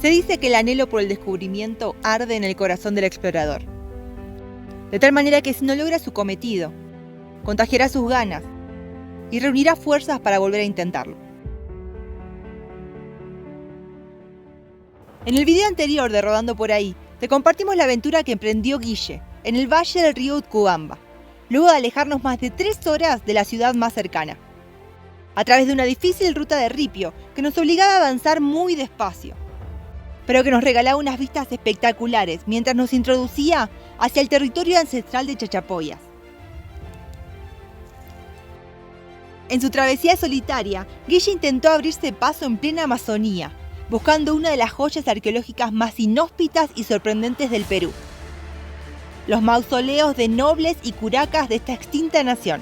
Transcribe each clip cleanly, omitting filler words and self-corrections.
Se dice que el anhelo por el descubrimiento arde en el corazón del explorador. De tal manera que si no logra su cometido, contagiará sus ganas y reunirá fuerzas para volver a intentarlo. En el video anterior de Rodando por Ahí, te compartimos la aventura que emprendió Guille en el valle del río Utcubamba, luego de alejarnos más de 3 horas de la ciudad más cercana, a través de una difícil ruta de ripio que nos obligaba a avanzar muy despacio, pero que nos regalaba unas vistas espectaculares mientras nos introducía hacia el territorio ancestral de Chachapoyas. En su travesía solitaria, Guille intentó abrirse paso en plena Amazonía, buscando una de las joyas arqueológicas más inhóspitas y sorprendentes del Perú: los mausoleos de nobles y curacas de esta extinta nación.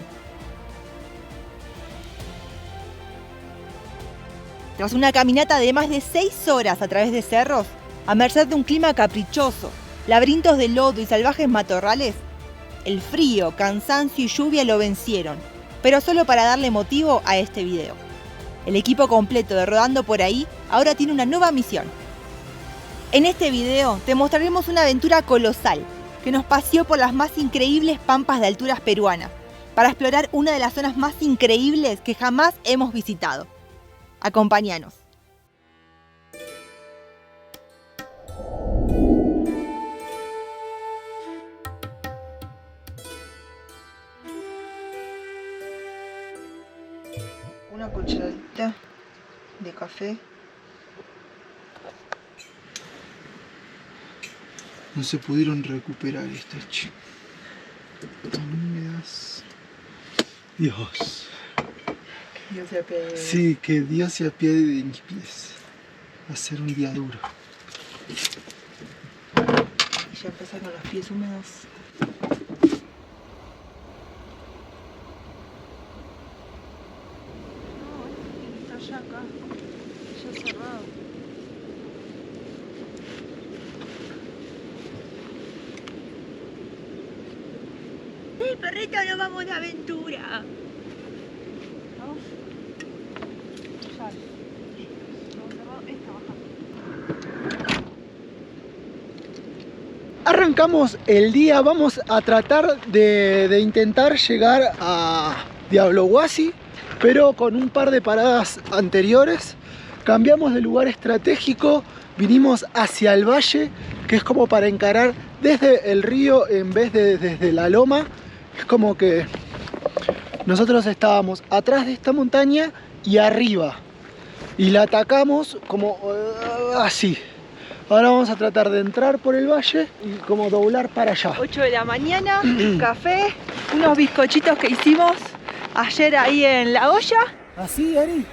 Tras una caminata de más de 6 horas a través de cerros, a merced de un clima caprichoso, laberintos de lodo y salvajes matorrales, el frío, cansancio y lluvia lo vencieron, pero solo para darle motivo a este video. El equipo completo de Rodando por Ahí ahora tiene una nueva misión. En este video te mostraremos una aventura colosal que nos paseó por las más increíbles pampas de alturas peruanas para explorar una de las zonas más increíbles que jamás hemos visitado. Acompáñanos. Una cucharadita de café. No se pudieron recuperar estas chicas. Dios. Dios se apiade. Sí, que Dios se apiade de mis pies. Va a ser un día duro. Y ya empezar con los pies húmedos. No, está ya acá. Ya cerrado. ¡Sí, perrito, nos vamos de aventura! ¿Vamos? Ya. Vamos cerrado. Esta baja. Arrancamos el día, vamos a tratar de intentar llegar a Diablo Huasi, pero con un par de paradas anteriores. Cambiamos de lugar estratégico, vinimos hacia el valle, que es como para encarar desde el río en vez de desde la loma. Es como que nosotros estábamos atrás de esta montaña y arriba, y la atacamos como así. Ahora vamos a tratar de entrar por el valle y como doblar para allá. 8 de la mañana, café, unos bizcochitos que hicimos ayer ahí en la olla. Así, Ari,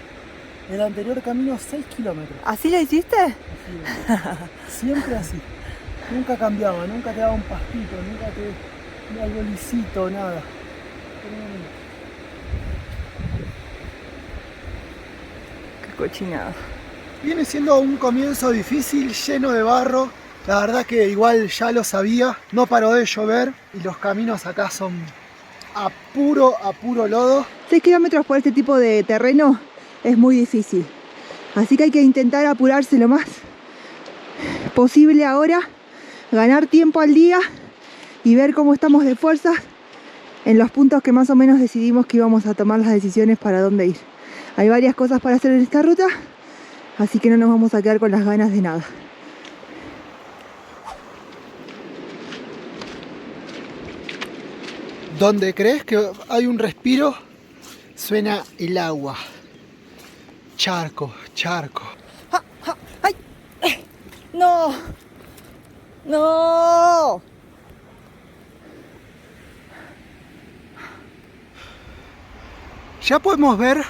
el anterior camino 6 kilómetros. ¿Así lo hiciste? Así, siempre así. Nunca cambiaba, nunca te daba un pastito, nunca te algo lisito, nada. Qué cochinada. Viene siendo un comienzo difícil, lleno de barro. La verdad que igual ya lo sabía, no paró de llover y los caminos acá son a puro lodo. 6 kilómetros por este tipo de terreno es muy difícil. Así que hay que intentar apurarse lo más posible ahora, ganar tiempo al día y ver cómo estamos de fuerzas en los puntos que más o menos decidimos que íbamos a tomar las decisiones para dónde ir. Hay varias cosas para hacer en esta ruta, así que no nos vamos a quedar con las ganas de nada. Donde crees que hay un respiro, suena el agua. Charco, charco. ¡Ja, ja! ¡Ay! ¡No! ¡No! Ya podemos ver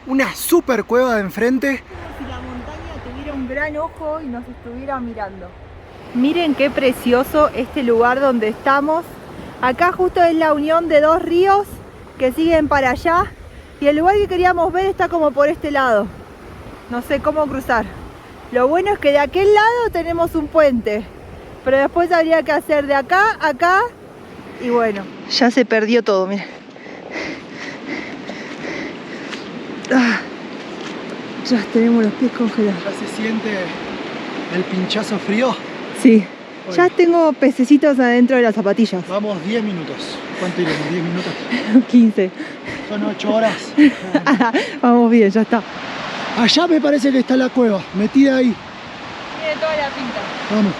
una super cueva de enfrente. Si la montaña tuviera un gran ojo y nos estuviera mirando. Miren qué precioso este lugar donde estamos. Acá justo es la unión de 2 ríos que siguen para allá. Y el lugar que queríamos ver está como por este lado. No sé cómo cruzar. Lo bueno es que de aquel lado tenemos un puente. Pero después habría que hacer de acá a acá. Y bueno, ya se perdió todo, miren. Ya tenemos los pies congelados. Ya se siente el pinchazo frío. Sí. Hoy. Ya tengo pececitos adentro de las zapatillas. Vamos 10 minutos. ¿Cuánto iremos? ¿10 minutos? 15. Son 8 horas. Vamos bien, ya está. Allá me parece que está la cueva, metida ahí. Tiene toda la pinta. Vamos.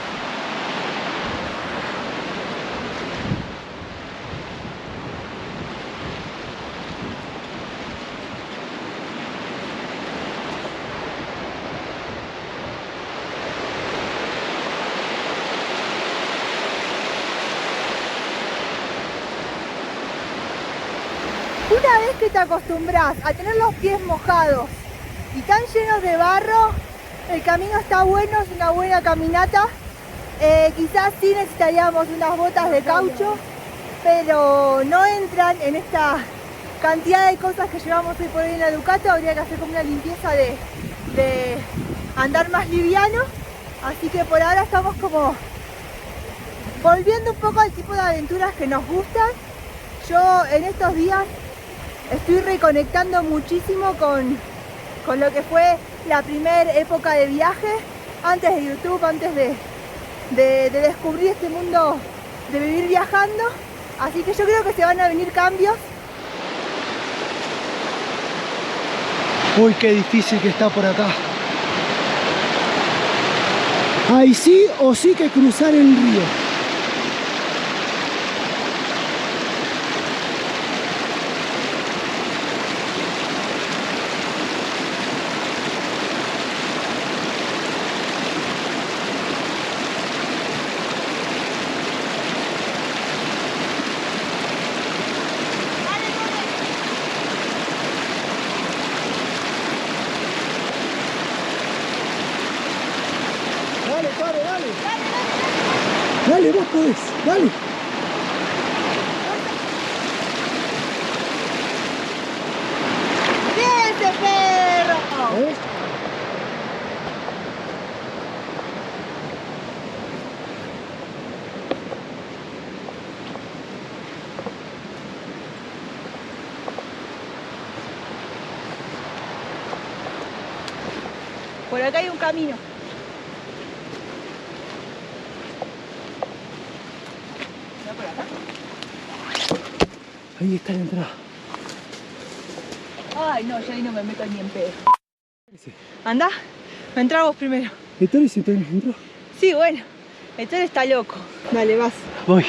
Una vez que te acostumbras a tener los pies mojados y tan llenos de barro, el camino está bueno, es una buena caminata. Quizás sí necesitaríamos unas botas de caucho, pero no entran en esta cantidad de cosas que llevamos hoy por hoy en la Ducato. Habría que hacer como una limpieza de andar más liviano. Así que por ahora estamos como volviendo un poco al tipo de aventuras que nos gustan. Yo en estos días estoy reconectando muchísimo con lo que fue la primera época de viaje, antes de YouTube, antes de descubrir este mundo de vivir viajando. Así que yo creo que se van a venir cambios. Uy, qué difícil que está por acá. Ahí sí o sí que cruzar el río. Dale, Pare, dale. Dale, vos podés, dale. ¡Ese perro! ¿Eh? Por acá hay un camino. ¿Por acá? Ahí está la entrada. Ay, no, yo ahí no me meto ni en pedo. ¿Anda? Entrá vos primero. ¿Esto y si te entró? Sí, bueno. Héctor está loco. Dale, vas. Voy.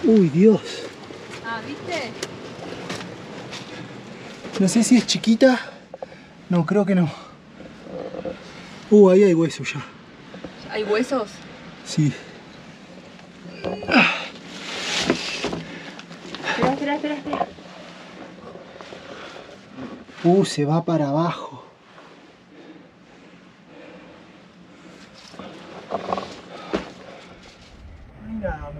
Uy, Dios. Ah, ¿viste? No sé si es chiquita. No, creo que no. Ahí hay hueso ya. ¿Hay huesos? Sí. Espera. Se va para abajo. No hay nada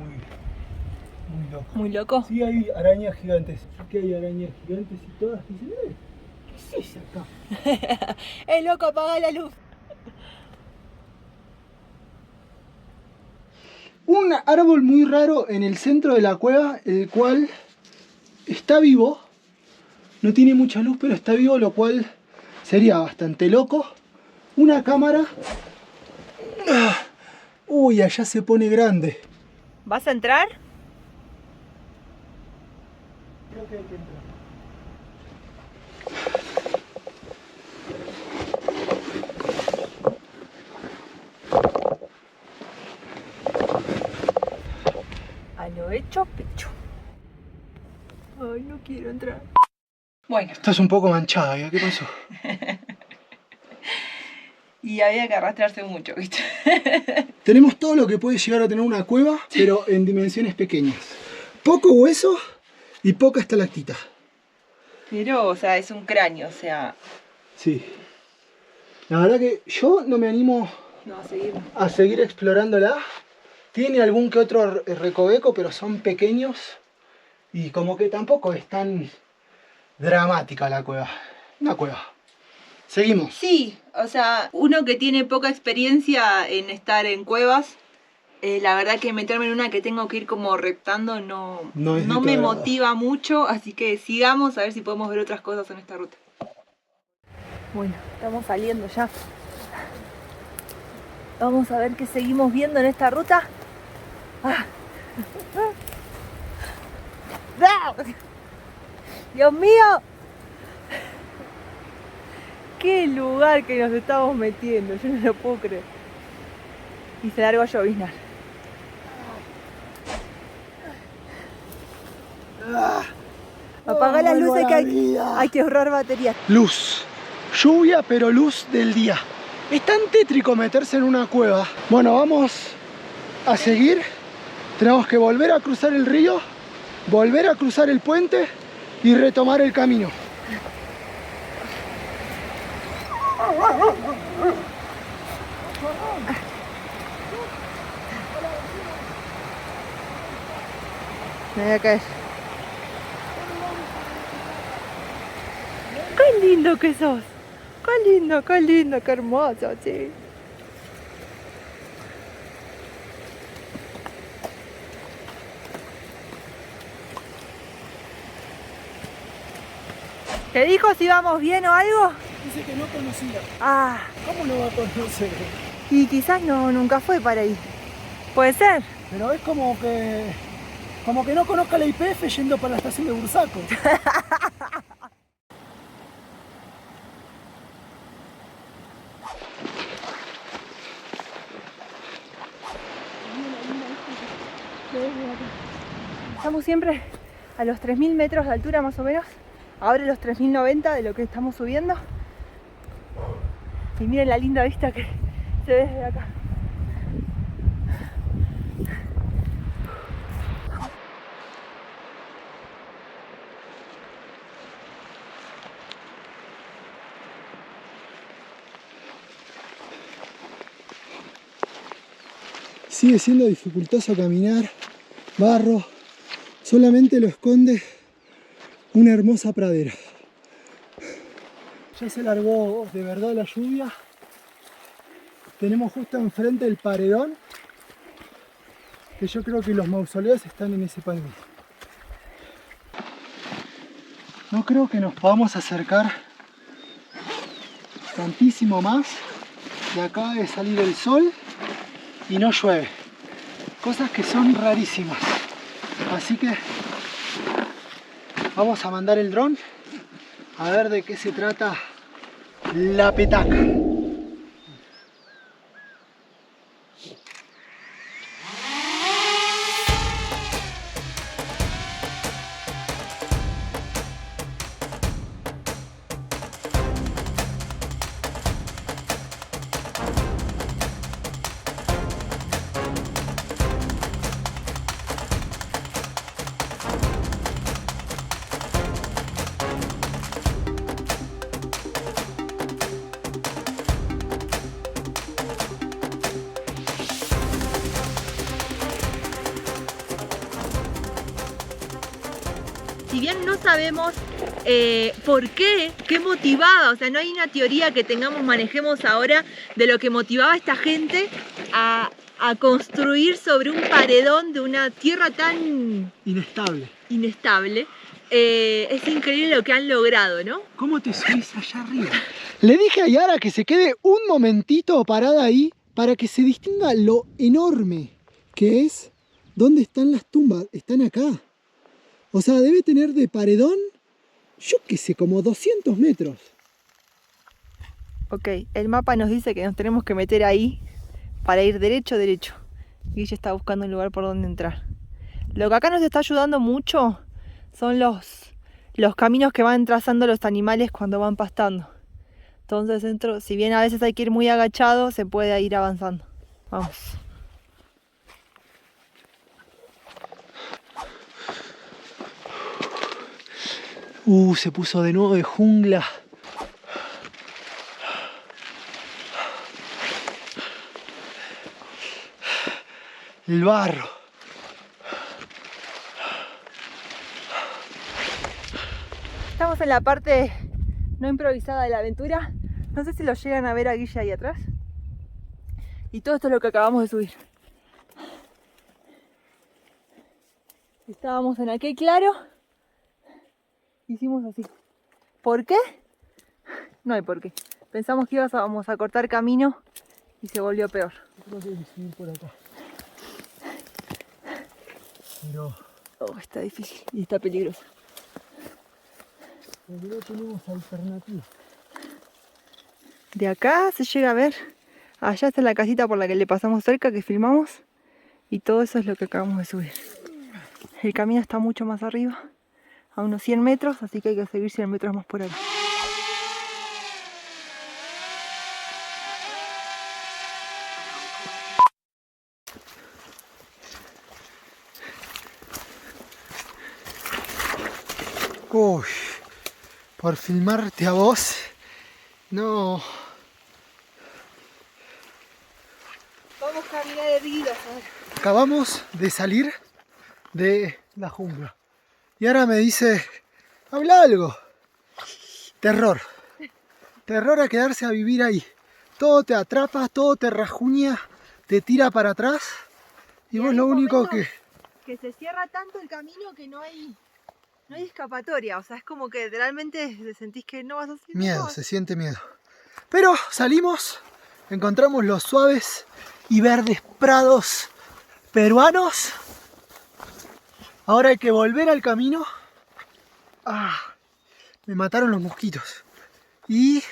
muy loco. ¿Muy loco? Sí hay arañas gigantes. Sí que hay arañas gigantes y todas dicen, ¿qué es eso acá? Es loco, apaga la luz. Un árbol muy raro en el centro de la cueva, el cual está vivo. No tiene mucha luz, pero está vivo, lo cual sería bastante loco. Una cámara. Uy, allá se pone grande. ¿Vas a entrar? Creo que hay que entrar. A lo hecho pecho. Ay, no quiero entrar. Bueno. Estás un poco manchada, ¿ya? ¿Qué pasó? Y había que arrastrarse mucho, ¿viste? Tenemos todo lo que puede llegar a tener una cueva, pero en dimensiones pequeñas. Poco hueso y poca estalactita. Pero, o sea, es un cráneo, o sea... Sí. La verdad que yo no me animo No, a seguir. a seguir explorándola. Tiene algún que otro recoveco, pero son pequeños. Y como que tampoco es tan dramática la cueva. Una cueva. Seguimos. Sí, o sea, uno que tiene poca experiencia en estar en cuevas, La verdad que meterme en una que tengo que ir como reptando no me agrado. motiva mucho, así que sigamos a ver si podemos ver otras cosas en esta ruta. Bueno, estamos saliendo ya. Vamos a ver qué seguimos viendo en esta ruta. ¡Ah! ¡Dios mío! ¡Qué lugar que nos estamos metiendo! Yo no lo puedo creer. Y se largó a lloviznar. Apagá las luces que hay que ahorrar batería. Luz. Lluvia, pero luz del día. Es tan tétrico meterse en una cueva. Bueno, vamos a seguir. Tenemos que volver a cruzar el río, volver a cruzar el puente y retomar el camino. Me voy a caer. ¡Qué lindo que sos! ¡Qué lindo, qué hermoso, sí! ¿Te dijo si vamos bien o algo? Dice que no conocía. Ah, ¿Cómo no va a conocer? y quizás nunca fue para ahí. Puede ser. Pero es como que no conozca la YPF yendo para la estación de Bursaco. Estamos siempre a los 3000 metros de altura más o menos. Ahora los 3090 de lo que estamos subiendo. Y miren la linda vista que se ve desde acá. Sigue siendo dificultoso caminar, barro, solamente lo esconde una hermosa pradera. Ya se largó de verdad la lluvia. Tenemos justo enfrente el paredón, que yo creo que los mausoleos están en ese paredón. No creo que nos podamos acercar tantísimo más. De acá de salir el sol y no llueve, cosas que son rarísimas, así que vamos a mandar el dron a ver de qué se trata la petaca. Si bien no sabemos por qué motivaba, o sea, no hay una teoría que manejemos ahora de lo que motivaba a esta gente a construir sobre un paredón de una tierra tan inestable. Es increíble lo que han logrado, ¿no? ¿Cómo te subís allá arriba? Le dije a Yara que se quede un momentito parada ahí para que se distinga lo enorme que es. ¿Dónde están las tumbas? Están acá. O sea, debe tener de paredón, yo qué sé, como 200 metros. Ok, el mapa nos dice que nos tenemos que meter ahí para ir derecho. Guille está buscando un lugar por donde entrar. Lo que acá nos está ayudando mucho son los caminos que van trazando los animales cuando van pastando. Entonces, si bien a veces hay que ir muy agachado, se puede ir avanzando. Vamos. Se puso de nuevo de jungla. El barro. Estamos en la parte no improvisada de la aventura. No sé si lo llegan a ver a Guille ahí atrás. Y todo esto es lo que acabamos de subir. Estábamos en aquel claro. Hicimos así. ¿Por qué? No hay por qué. Pensamos que íbamos a cortar camino y se volvió peor. Creo que hay que subir por acá. Pero está difícil y está peligroso. no tenemos alternativa. De acá se llega a ver. Allá está la casita por la que le pasamos cerca, que filmamos. Y todo eso es lo que acabamos de subir. El camino está mucho más arriba, a unos 100 metros, así que hay que seguir 100 metros más por ahí. Uy, por filmarte a vos, no. Vamos a caminar erguidos. Acabamos de salir de la jungla. Y ahora me dice, habla algo. Terror. Terror a quedarse a vivir ahí. Todo te atrapa, todo te rajuña, te tira para atrás. Y vos lo único que se cierra tanto el camino que no hay escapatoria. O sea, es como que realmente sentís que no vas a salir. miedo, se siente miedo. Pero salimos, encontramos los suaves y verdes prados peruanos. Ahora hay que volver al camino. Me mataron los mosquitos. Y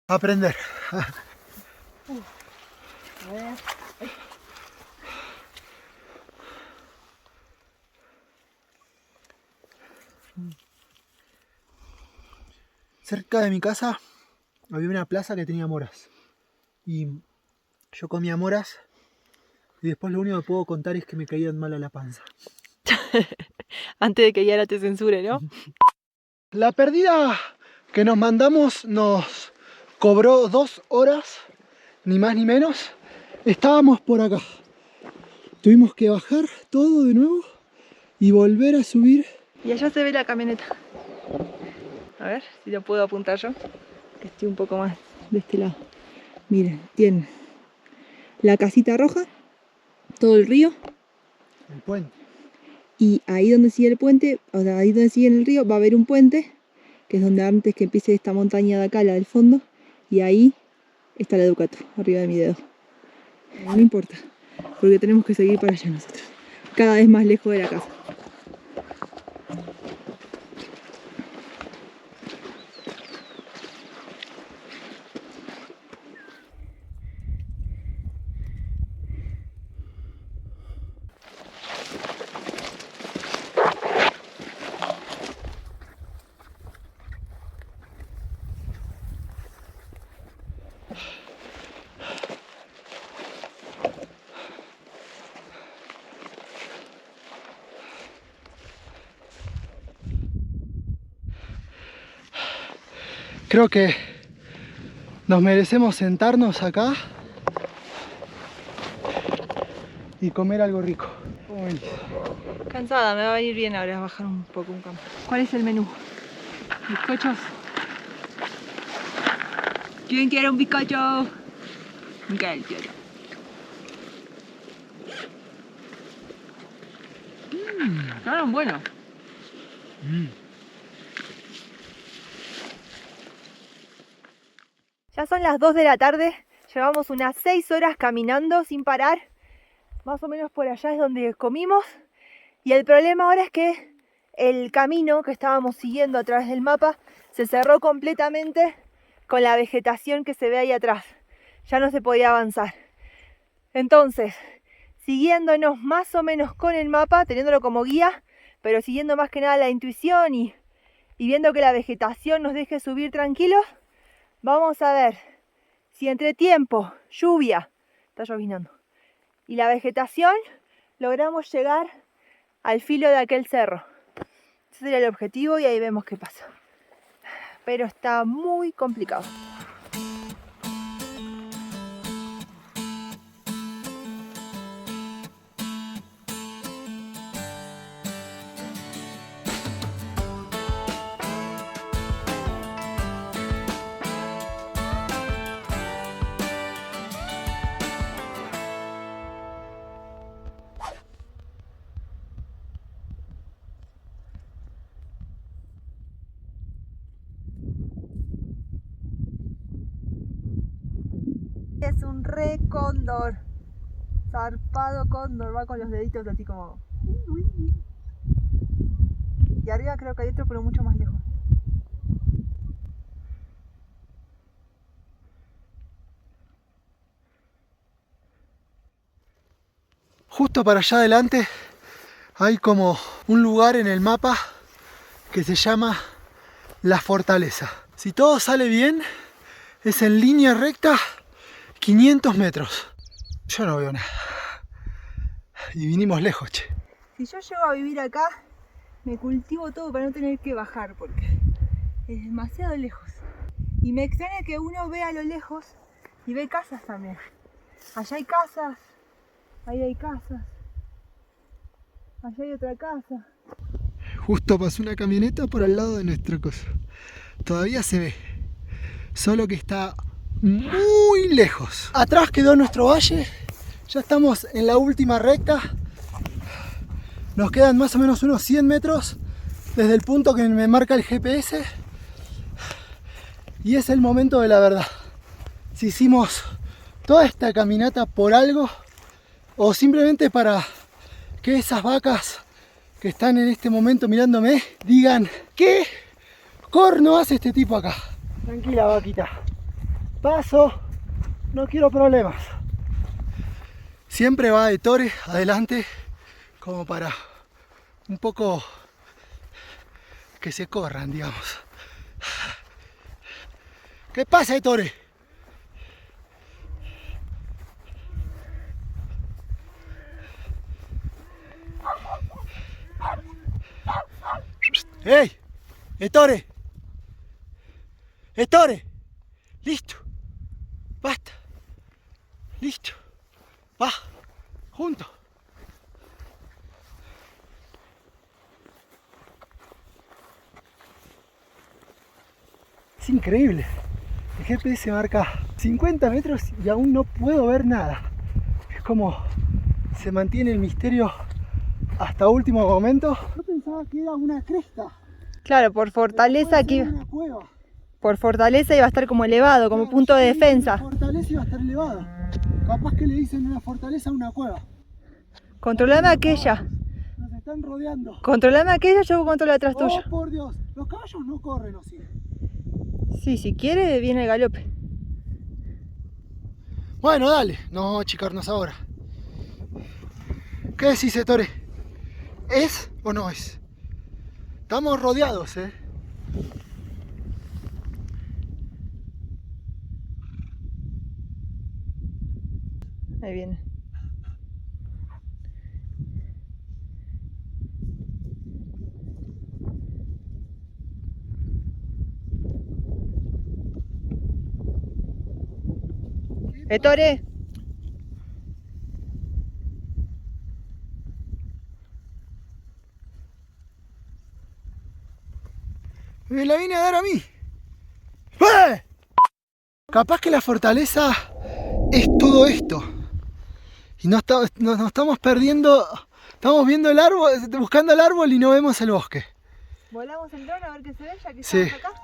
aprender. Cerca de mi casa había una plaza que tenía moras. Y yo comía moras. Y después lo único que puedo contar es que me caían mal a la panza. Antes de que Yara te censure, ¿no? La pérdida que nos mandamos nos cobró 2 horas, ni más ni menos. Estábamos por acá. Tuvimos que bajar todo de nuevo y volver a subir. Y allá se ve la camioneta. A ver si lo puedo apuntar yo. Que estoy un poco más de este lado. Miren, tiene la casita roja, todo el río. El puente. Y ahí donde sigue el puente, o sea, ahí donde sigue el río, va a haber un puente, que es donde antes que empiece esta montaña de acá, la del fondo, y ahí está la Ducato, arriba de mi dedo. No importa, porque tenemos que seguir para allá nosotros, cada vez más lejos de la casa. Creo que nos merecemos sentarnos acá y comer algo rico. Uy. Cansada, me va a venir bien ahora bajar un poco un campo. ¿Cuál es el menú? ¿Bizcochos? ¿Quién quiere un bizcocho? Miguel quiere. Estaban buenos. Ya son las 2 de la tarde, llevamos unas 6 horas caminando sin parar. Más o menos por allá es donde comimos. Y el problema ahora es que el camino que estábamos siguiendo a través del mapa se cerró completamente con la vegetación que se ve ahí atrás. Ya no se podía avanzar. Entonces, siguiéndonos más o menos con el mapa, teniéndolo como guía, pero siguiendo más que nada la intuición y viendo que la vegetación nos deje subir tranquilos, vamos a ver si entre tiempo, lluvia, está llovinando, y la vegetación logramos llegar al filo de aquel cerro. Ese sería el objetivo y ahí vemos qué pasa. Pero está muy complicado. Es un re cóndor. Zarpado cóndor, va con los deditos así como... Y arriba creo que hay otro, pero mucho más lejos. Justo para allá adelante hay como un lugar en el mapa que se llama La Fortaleza. Si todo sale bien, es en línea recta 500 metros. Yo no veo nada. Y vinimos lejos, che. Si yo llego a vivir acá, me cultivo todo para no tener que bajar porque es demasiado lejos. Y me extraña que uno vea a lo lejos y ve casas también. Allá hay casas, ahí hay casas, allá hay otra casa. Justo pasó una camioneta por al lado de nuestra cosa. Todavía se ve, solo que está muy lejos. Atrás quedó nuestro valle, ya estamos en la última recta. Nos quedan más o menos unos 100 metros desde el punto que me marca el GPS. Y es el momento de la verdad. Si hicimos toda esta caminata por algo o simplemente para que esas vacas que están en este momento mirándome digan: ¿qué corno hace este tipo acá? Tranquila, vaquita, paso, no quiero problemas. Siempre va Ettore adelante como para un poco que se corran, digamos. ¿Qué pasa, Ettore? ¡Ey! ¡Ettore! ¡Ettore! ¡Listo! ¡Basta! ¡Listo! ¡Va! ¡Juntos! Es increíble. El GPS marca 50 metros y aún no puedo ver nada. Es como se mantiene el misterio hasta último momento. Yo pensaba que era una cresta. Claro, por fortaleza aquí. Una cueva. Por fortaleza iba a estar como elevado, como Claro, punto de yo creí que defensa. La fortaleza iba a estar elevado. Capaz que le dicen una fortaleza a una cueva. Controlame aquella. Nos están rodeando. Controlame aquella, yo controlo detrás tuyo. Oh, por Dios. Los caballos no corren, ¿o sí? Sí, si quiere viene el galope. Bueno, dale. No vamos a achicarnos ahora. ¿Qué decís, Ettore? ¿Es o no es? Estamos rodeados, ¿eh? Ahí viene. Ettore. Me la vine a dar a mí. ¡Eh! Capaz que la fortaleza es todo esto. Y no estamos perdiendo. Estamos viendo el árbol, buscando el árbol y no vemos el bosque. Volamos el dron a ver qué se ve ya que Sí. estamos acá.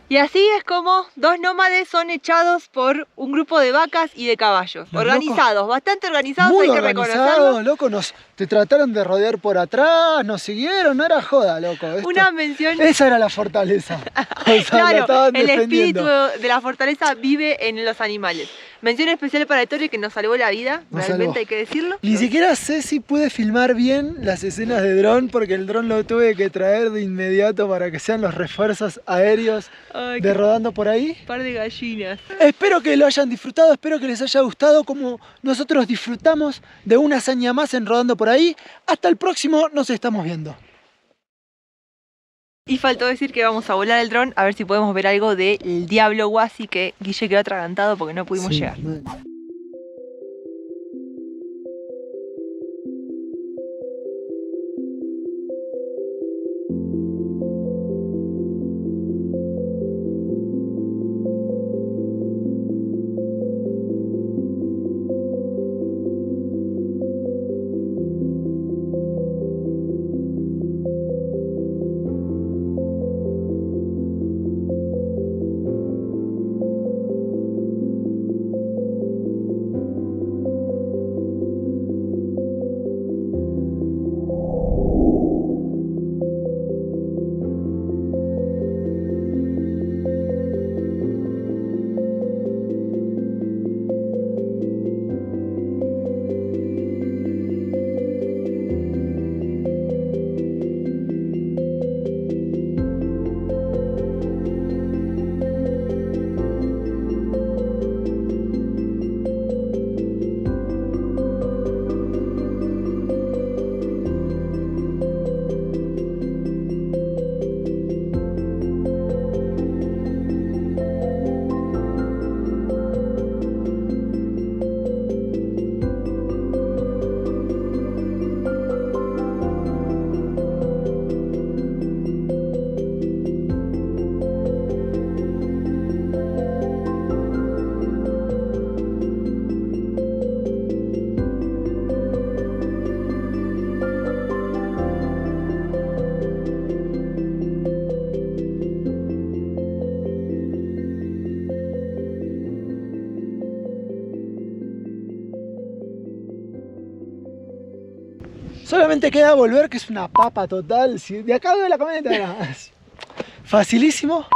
Y así es como dos nómades son echados por un grupo de vacas y de caballos. Los Organizados, bastante organizados, Muy hay que organizados, reconocerlo. loco, te trataron de rodear por atrás, nos siguieron, no era joda, loco. Una mención... Esa era la fortaleza. O sea, la Claro, estaban el defendiendo. espíritu de la fortaleza vive en los animales. Mención especial para Ettore, que nos salvó la vida, Nos realmente salvó. hay que decirlo. Ni siquiera sé si pude filmar bien las escenas de dron, porque el dron lo tuve que traer de inmediato para que sean los refuerzos aéreos Ay, de rodando por ahí. par de gallinas. Espero que lo hayan disfrutado, espero que les haya gustado como nosotros disfrutamos de una hazaña más en Rodando por ahí. Hasta el próximo, nos estamos viendo. Y faltó decir que vamos a volar el dron a ver si podemos ver algo del Diablo Huasi, que Guille quedó atragantado porque no pudimos llegar. Solamente queda volver, que es una papa total. De acá veo la camioneta. Facilísimo.